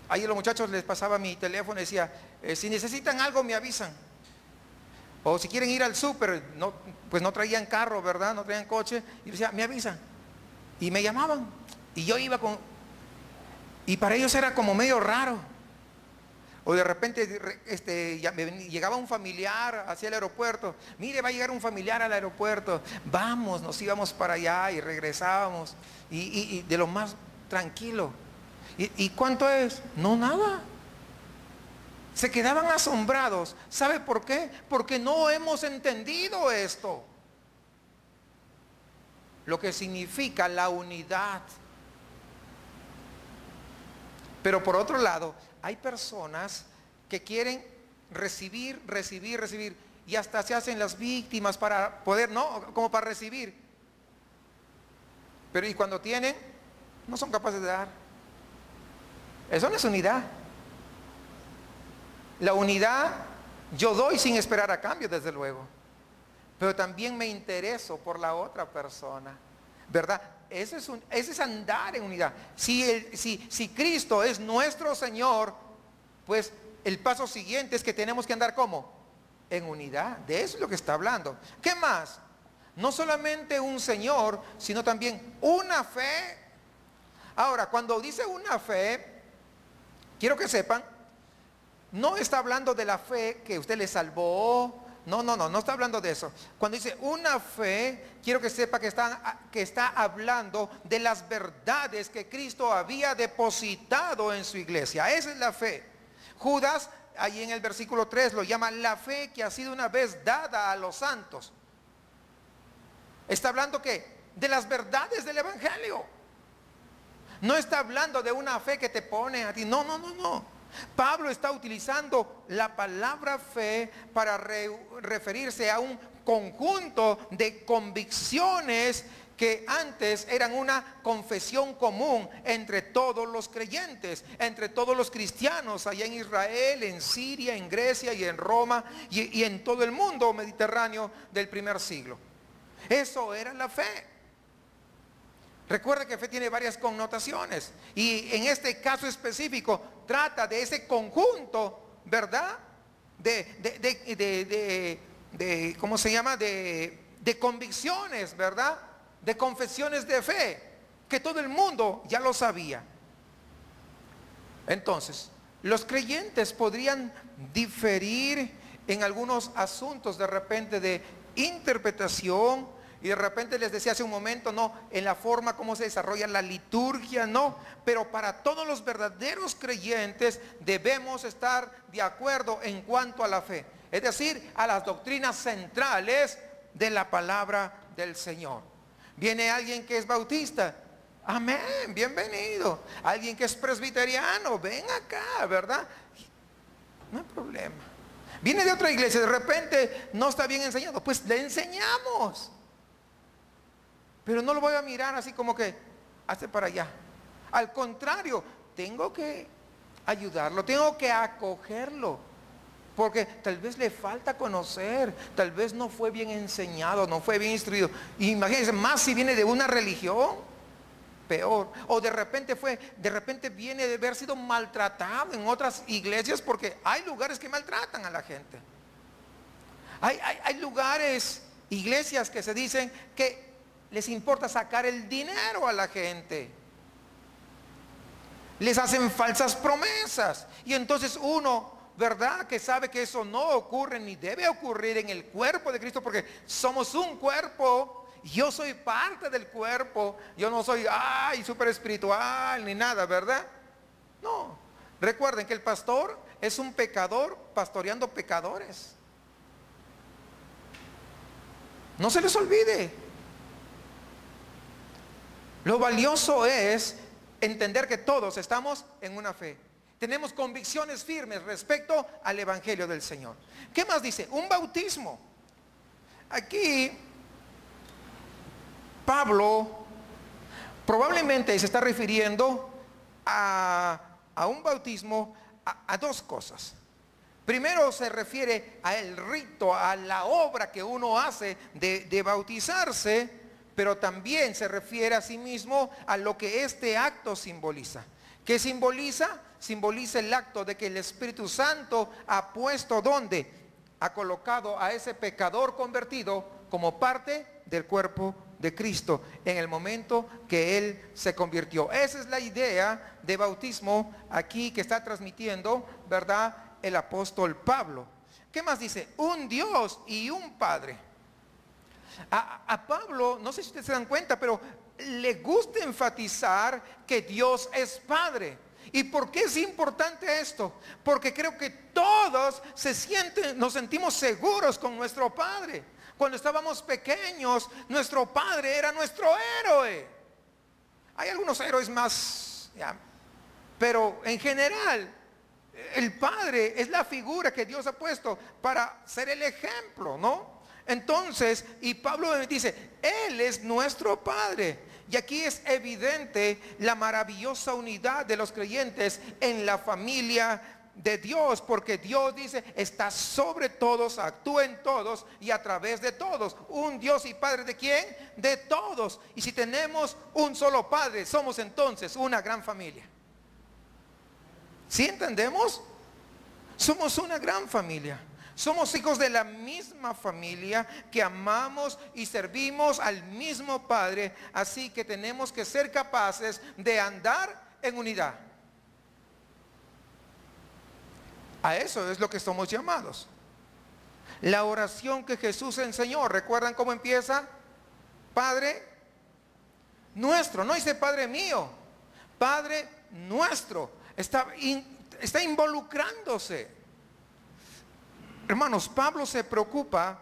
ahí a los muchachos les pasaba mi teléfono y decía, si necesitan algo me avisan. O si quieren ir al súper, no, pues no traían carro, ¿verdad? No traían coche. Y decía, me avisan. Y me llamaban. Y yo iba con... Y para ellos era como medio raro. O de repente llegaba un familiar hacia el aeropuerto. Mire, va a llegar un familiar al aeropuerto. Vamos, nos íbamos para allá y regresábamos. Y de lo más tranquilo. ¿Y cuánto es? No, nada. Se quedaban asombrados. ¿Sabe por qué? Porque no hemos entendido esto. Lo que significa la unidad. Pero por otro lado, hay personas que quieren recibir y hasta se hacen las víctimas para poder, no, como para recibir. Pero y cuando tienen, no son capaces de dar. Eso no es unidad. La unidad, yo doy sin esperar a cambio, desde luego. Pero también me intereso por la otra persona, ¿verdad? Ese es andar en unidad. Si Cristo es nuestro Señor, pues el paso siguiente es que tenemos que andar ¿cómo? En unidad. De eso es lo que está hablando. ¿Qué más? No solamente un Señor, sino también una fe. Ahora, cuando dice una fe, quiero que sepan, no está hablando de la fe que usted le salvó. No está hablando de eso. Cuando dice una fe, quiero que sepa que está hablando de las verdades que Cristo había depositado en su iglesia. Esa es la fe. Judas, ahí en el versículo 3, lo llama la fe que ha sido una vez dada a los santos. Está hablando ¿qué? De las verdades del evangelio. No está hablando de una fe que te pone a ti. No. Pablo está utilizando la palabra fe para referirse a un conjunto de convicciones que antes eran una confesión común entre todos los creyentes, entre todos los cristianos allá en Israel, en Siria, en Grecia y en Roma y en todo el mundo mediterráneo del primer siglo. Eso era la fe. Recuerde que fe tiene varias connotaciones y en este caso específico trata de ese conjunto, ¿verdad? ¿Cómo se llama? De convicciones, ¿verdad? De confesiones de fe, que todo el mundo ya lo sabía. Entonces, los creyentes podrían diferir en algunos asuntos de repente de interpretación. Y de repente les decía hace un momento, no, en la forma como se desarrolla la liturgia, no. Pero para todos los verdaderos creyentes debemos estar de acuerdo en cuanto a la fe. Es decir, a las doctrinas centrales de la palabra del Señor. Viene alguien que es bautista. Amén, bienvenido. Alguien que es presbiteriano, ven acá, ¿verdad? No hay problema. Viene de otra iglesia, de repente no está bien enseñado, pues le enseñamos. Pero no lo voy a mirar así como que hace para allá. Al contrario, tengo que ayudarlo, tengo que acogerlo. Porque tal vez le falta conocer, tal vez no fue bien enseñado, no fue bien instruido. Imagínense, más si viene de una religión, peor. O de repente viene de haber sido maltratado en otras iglesias, porque hay lugares que maltratan a la gente. Hay lugares, iglesias que se dicen que les importa sacar el dinero a la gente. Les hacen falsas promesas. Y entonces uno, ¿verdad?, que sabe que eso no ocurre ni debe ocurrir en el cuerpo de Cristo, porque somos un cuerpo. Yo soy parte del cuerpo. Yo no soy, súper espiritual ni nada, ¿verdad? No. Recuerden que el pastor es un pecador pastoreando pecadores. No se les olvide. Lo valioso es entender que todos estamos en una fe. Tenemos convicciones firmes respecto al Evangelio del Señor. ¿Qué más dice? Un bautismo. Aquí Pablo probablemente se está refiriendo a un bautismo a dos cosas. Primero se refiere al rito, a la obra que uno hace de bautizarse, pero también se refiere a sí mismo a lo que este acto simboliza. ¿Qué simboliza? Simboliza el acto de que el Espíritu Santo ha puesto, ¿dónde? Ha colocado a ese pecador convertido como parte del cuerpo de Cristo en el momento que Él se convirtió. Esa es la idea de bautismo aquí que está transmitiendo, ¿verdad?, el apóstol Pablo. ¿Qué más dice? Un Dios y un Padre. A Pablo, no sé si ustedes se dan cuenta, pero le gusta enfatizar que Dios es Padre. ¿Y por qué es importante esto? Porque creo que todos nos sentimos seguros con nuestro Padre. Cuando estábamos pequeños, nuestro Padre era nuestro héroe. Hay algunos héroes más, pero en general, el Padre es la figura que Dios ha puesto para ser el ejemplo, ¿no? Entonces, y Pablo dice, Él es nuestro Padre. Y aquí es evidente la maravillosa unidad de los creyentes en la familia de Dios, porque Dios dice, está sobre todos, actúa en todos y a través de todos. Un Dios y Padre, ¿de quién? De todos. Y si tenemos un solo Padre, somos entonces una gran familia. ¿Sí entendemos? Somos una gran familia. Somos hijos de la misma familia que amamos y servimos al mismo Padre. Así que tenemos que ser capaces de andar en unidad. A eso es lo que somos llamados. La oración que Jesús enseñó, ¿recuerdan cómo empieza? Padre nuestro, no dice Padre mío, Padre nuestro. Está involucrándose. Hermanos, Pablo se preocupa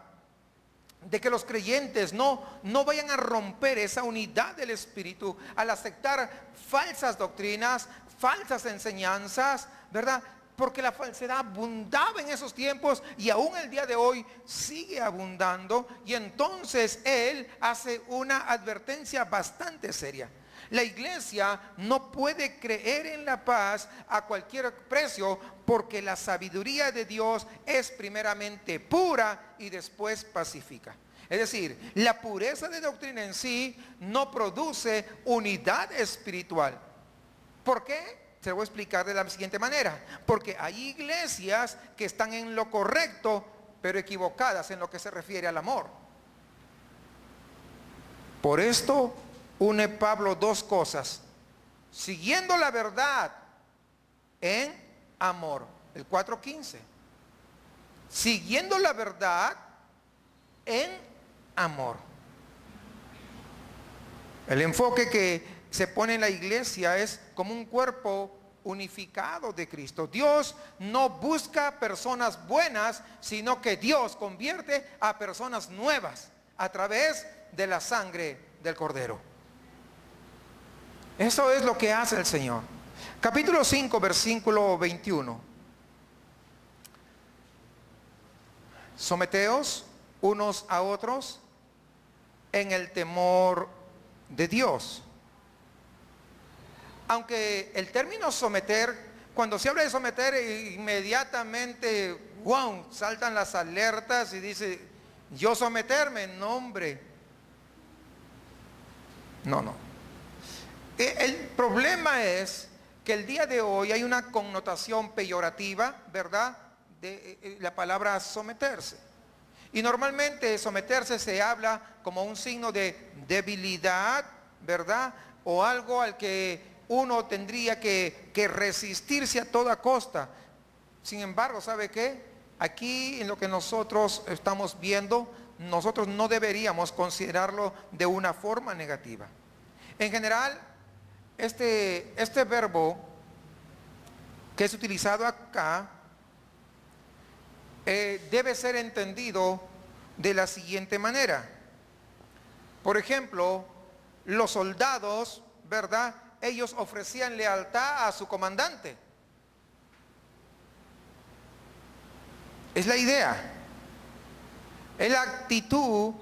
de que los creyentes no vayan a romper esa unidad del Espíritu al aceptar falsas doctrinas, falsas enseñanzas, ¿verdad? Porque la falsedad abundaba en esos tiempos y aún el día de hoy sigue abundando. Y entonces él hace una advertencia bastante seria. La iglesia no puede creer en la paz a cualquier precio, porque la sabiduría de Dios es primeramente pura y después pacífica. Es decir, la pureza de doctrina en sí no produce unidad espiritual. ¿Por qué? Se lo voy a explicar de la siguiente manera. Porque hay iglesias que están en lo correcto, pero equivocadas en lo que se refiere al amor. Por esto une Pablo dos cosas: siguiendo la verdad en amor, el 4:15. Siguiendo la verdad en amor. El enfoque que se pone en la iglesia es como un cuerpo unificado de Cristo. Dios no busca personas buenas, sino que Dios convierte a personas nuevas a través de la sangre del Cordero. Eso es lo que hace el Señor. Capítulo 5, versículo 21. Someteos unos a otros en el temor de Dios. Aunque el término someter, cuando se habla de someter, inmediatamente wow, saltan las alertas y dice, yo someterme, no hombre. No. El problema es que el día de hoy hay una connotación peyorativa, ¿verdad? De la palabra someterse. Y normalmente someterse se habla como un signo de debilidad, ¿verdad? O algo al que uno tendría que resistirse a toda costa. Sin embargo, ¿sabe qué? Aquí en lo que nosotros estamos viendo, nosotros no deberíamos considerarlo de una forma negativa. En general, este verbo que es utilizado acá debe ser entendido de la siguiente manera. Por ejemplo, los soldados, ¿verdad? Ellos ofrecían lealtad a su comandante. Es la idea. Es la actitud,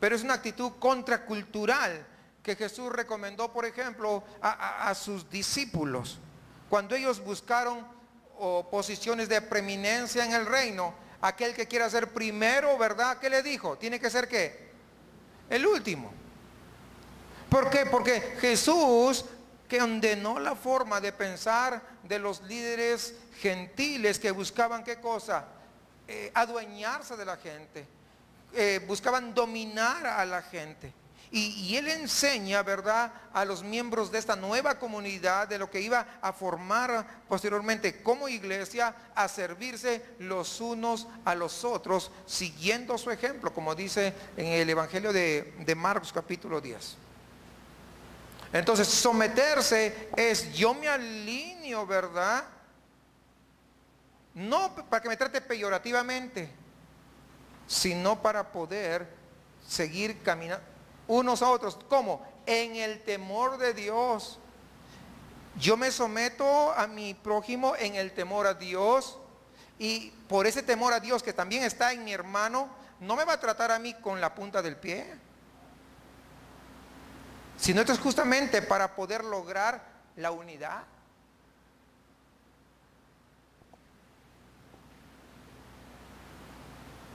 pero es una actitud contracultural que Jesús recomendó, por ejemplo, a sus discípulos. Cuando ellos buscaron posiciones de preeminencia en el reino, aquel que quiera ser primero, ¿verdad? ¿Qué le dijo? Tiene que ser ¿qué? El último. ¿Por qué? Porque Jesús condenó la forma de pensar de los líderes gentiles que buscaban ¿qué cosa? Adueñarse de la gente. Buscaban dominar a la gente. Y él enseña, ¿verdad?, a los miembros de esta nueva comunidad, de lo que iba a formar posteriormente como iglesia, a servirse los unos a los otros, siguiendo su ejemplo, como dice en el Evangelio de Marcos capítulo 10. Entonces, someterse es yo me alineo, ¿verdad? No para que me trate peyorativamente, sino para poder seguir caminando unos a otros. ¿Cómo? En el temor de Dios. Yo me someto a mi prójimo en el temor a Dios, y por ese temor a Dios que también está en mi hermano, no me va a tratar a mí con la punta del pie, sino esto es justamente para poder lograr la unidad.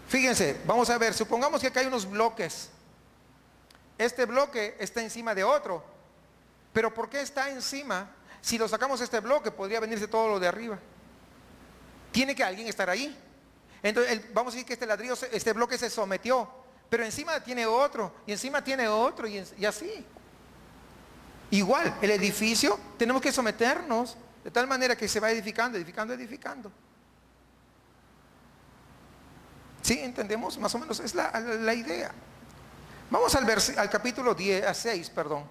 Fíjense, vamos a ver, supongamos que acá hay unos bloques. Este bloque está encima de otro. Pero ¿por qué está encima? Si lo sacamos este bloque, podría venirse todo lo de arriba. Tiene que alguien estar ahí. Entonces, vamos a decir que este ladrillo, este bloque se sometió. Pero encima tiene otro, y encima tiene otro, y así. Igual, el edificio, tenemos que someternos de tal manera que se va edificando, edificando, edificando. ¿Sí? ¿Entendemos? Más o menos es la idea. Vamos al capítulo 6, perdón.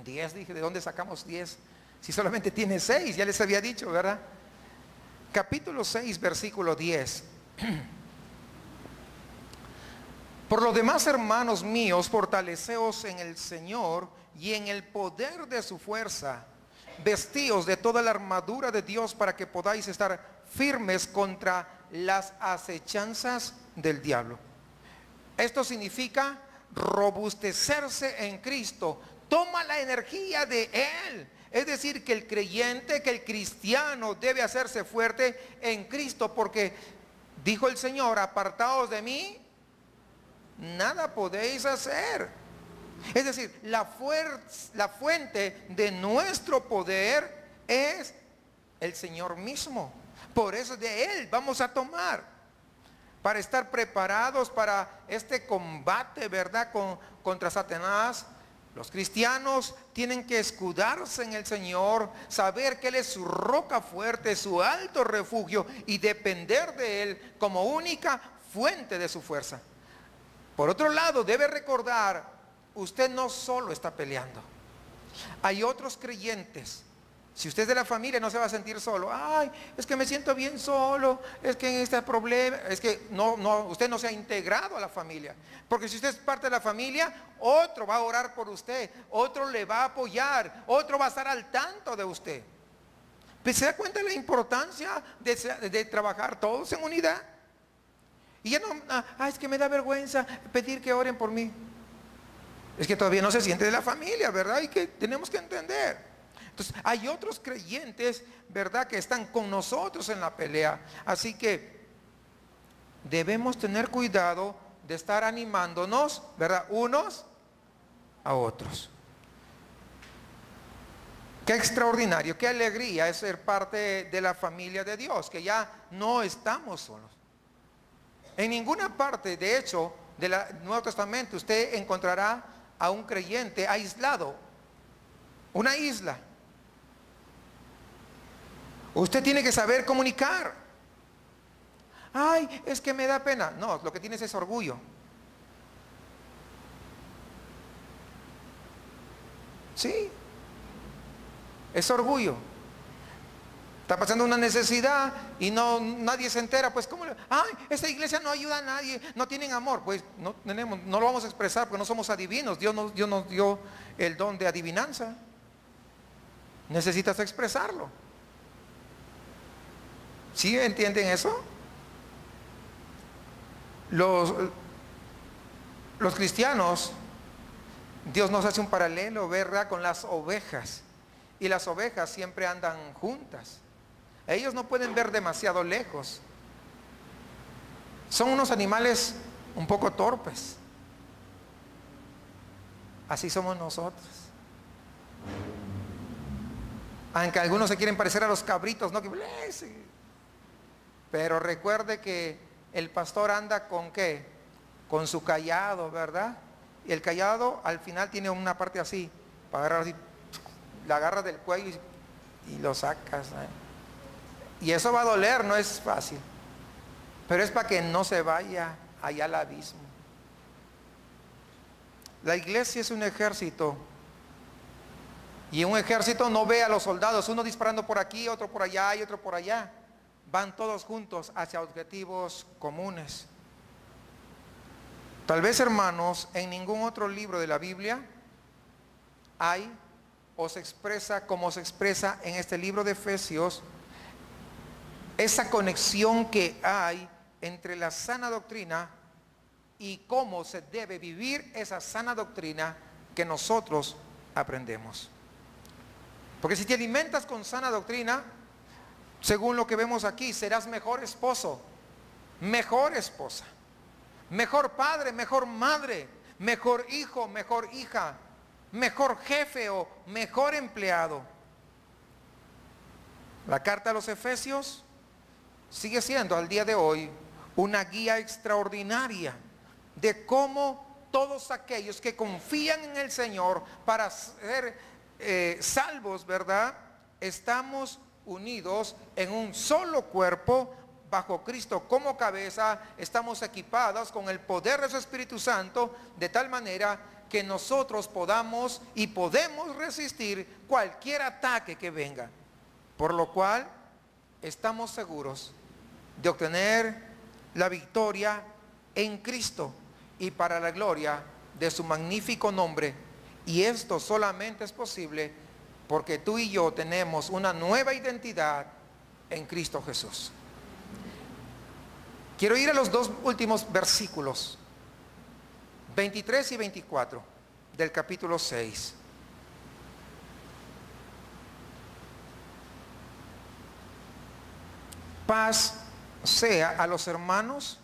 10, dije, ¿de dónde sacamos 10? Si solamente tiene 6, ya les había dicho, ¿verdad? Capítulo 6, versículo 10. Por lo demás, hermanos míos, fortaleceos en el Señor y en el poder de su fuerza. Vestíos de toda la armadura de Dios para que podáis estar firmes contra las acechanzas del diablo. Esto significa robustecerse en Cristo. Toma la energía de Él. Es decir, que el creyente, que el cristiano debe hacerse fuerte en Cristo, porque dijo el Señor, apartaos de mí, nada podéis hacer. Es decir, la fuente de nuestro poder es el Señor mismo. Por eso de Él vamos a tomar, para estar preparados para este combate, ¿verdad?, contra Satanás. Los cristianos tienen que escudarse en el Señor, saber que Él es su roca fuerte, su alto refugio, y depender de Él como única fuente de su fuerza. Por otro lado, debe recordar, usted no solo está peleando. Hay otros creyentes. Si usted es de la familia, no se va a sentir solo. Ay, es que me siento bien solo, es que en este problema, es que usted no se ha integrado a la familia. Porque si usted es parte de la familia, otro va a orar por usted, otro le va a apoyar, otro va a estar al tanto de usted. Pues, ¿se da cuenta de la importancia de trabajar todos en unidad? Y ya no, es que me da vergüenza pedir que oren por mí. Es que todavía no se siente de la familia, ¿verdad? Y que tenemos que entender. Entonces, hay otros creyentes, ¿verdad?, que están con nosotros en la pelea. Así que debemos tener cuidado de estar animándonos, ¿verdad? Unos a otros. Qué extraordinario, qué alegría es ser parte de la familia de Dios, que ya no estamos solos. En ninguna parte, de hecho, del Nuevo Testamento usted encontrará a un creyente aislado, una isla. Usted tiene que saber comunicar. Ay, es que me da pena. No, lo que tienes es orgullo. Sí, es orgullo. Está pasando una necesidad y nadie se entera. Pues cómo ay, esta iglesia no ayuda a nadie, no tienen amor. Pues no lo vamos a expresar porque no somos adivinos. Dios nos dio el don de adivinanza. Necesitas expresarlo. ¿Sí entienden eso? Los cristianos, Dios nos hace un paralelo, ¿verdad?, con las ovejas. Y las ovejas siempre andan juntas. Ellos no pueden ver demasiado lejos. Son unos animales un poco torpes. Así somos nosotros. Aunque algunos se quieren parecer a los cabritos, ¿no? Pero recuerde que el pastor anda con ¿qué? Con su cayado, ¿verdad? Y el cayado al final tiene una parte así, para agarrar así, la agarra del cuello y lo sacas, ¿eh? Y eso va a doler, no es fácil. Pero es para que no se vaya allá al abismo. La iglesia es un ejército. Y un ejército no ve a los soldados, uno disparando por aquí, otro por allá y otro por allá. Van todos juntos hacia objetivos comunes. Tal vez, hermanos, en ningún otro libro de la Biblia hay o se expresa como se expresa en este libro de Efesios esa conexión que hay entre la sana doctrina y cómo se debe vivir esa sana doctrina que nosotros aprendemos. Porque si te alimentas con sana doctrina, según lo que vemos aquí, serás mejor esposo, mejor esposa, mejor padre, mejor madre, mejor hijo, mejor hija, mejor jefe o mejor empleado. La carta a los Efesios sigue siendo al día de hoy una guía extraordinaria de cómo todos aquellos que confían en el Señor para ser salvos, ¿verdad? Estamos unidos en un solo cuerpo bajo Cristo como cabeza. Estamos equipados con el poder de su Espíritu Santo de tal manera que nosotros podamos y podemos resistir cualquier ataque que venga, por lo cual estamos seguros de obtener la victoria en Cristo y para la gloria de su magnífico nombre. Y esto solamente es posible porque tú y yo tenemos una nueva identidad en Cristo Jesús. Quiero ir a los dos últimos versículos, 23 y 24 del capítulo 6. Paz sea a los hermanos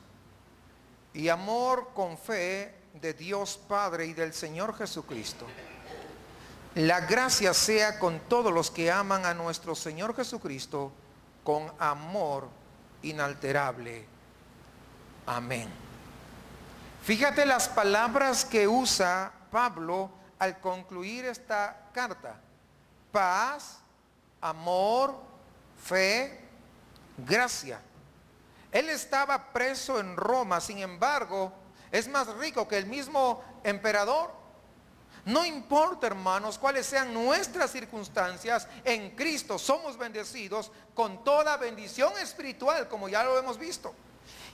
y amor con fe de Dios Padre y del Señor Jesucristo. La gracia sea con todos los que aman a nuestro Señor Jesucristo con amor inalterable. Amén. Fíjate las palabras que usa Pablo al concluir esta carta: paz, amor, fe, gracia. Él estaba preso en Roma, sin embargo, es más rico que el mismo emperador. No importa, hermanos, cuáles sean nuestras circunstancias, en Cristo somos bendecidos con toda bendición espiritual, como ya lo hemos visto.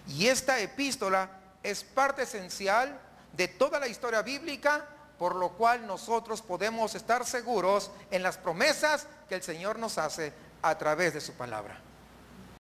Y esta epístola es parte esencial de toda la historia bíblica, por lo cual nosotros podemos estar seguros en las promesas que el Señor nos hace a través de su palabra.